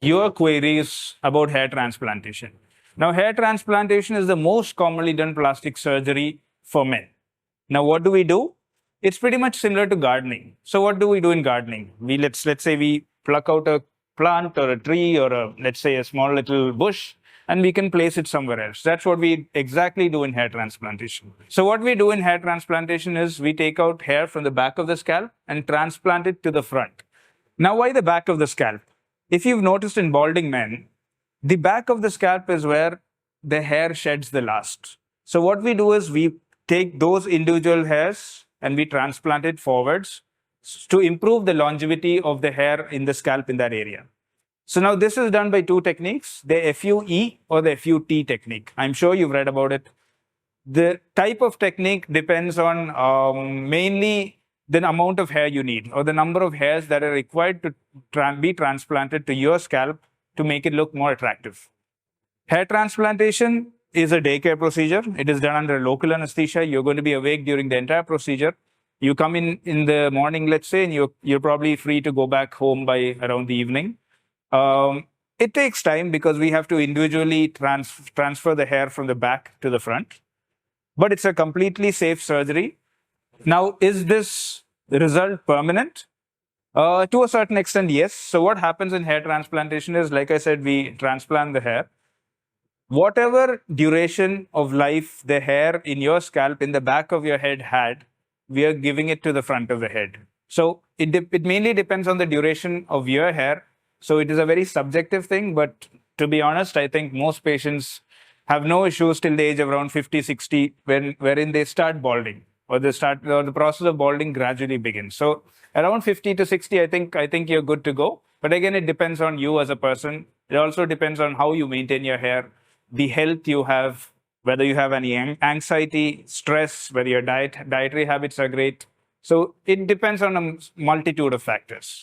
your queries about hair transplantation. Now, hair transplantation is the most commonly done plastic surgery for men. Now, what do we do? It's pretty much similar to gardening. So, what do we do in gardening? Let's say we pluck out a plant or a tree or let's say a small little bush, and we can place it somewhere else. That's what we exactly do in hair transplantation. So, what we do in hair transplantation is we take out hair from the back of the scalp and transplant it to the front. Now, why the back of the scalp? If you've noticed in balding men, the back of the scalp is where the hair sheds the last. So, what we do is we take those individual hairs and we transplant it forwards to improve the longevity of the hair in the scalp in that area. So, now this is done by two techniques, the FUE or the FUT technique. I'm sure you've read about it. The type of technique depends on mainly the amount of hair you need or the number of hairs that are required to be transplanted to your scalp to make it look more attractive. Hair transplantation is a daycare procedure. It is done under local anesthesia. You're going to be awake during the entire procedure. You come in the morning, let's say, and you're probably free to go back home by around the evening. It takes time because we have to individually transfer the hair from the back to the front. But it's a completely safe surgery. Now, is this result permanent? To a certain extent, yes. So what happens in hair transplantation is, like I said, we transplant the hair. Whatever duration of life the hair in your scalp, in the back of your head had, we are giving it to the front of the head. So it mainly depends on the duration of your hair. So it is a very subjective thing, but to be honest, I think most patients have no issues till the age of around 50, 60, wherein they start balding or the process of balding gradually begins. So around 50 to 60, I think you're good to go. But again, it depends on you as a person. It also depends on how you maintain your hair, the health you have, whether you have any anxiety, stress, whether your dietary habits are great. So it depends on a multitude of factors.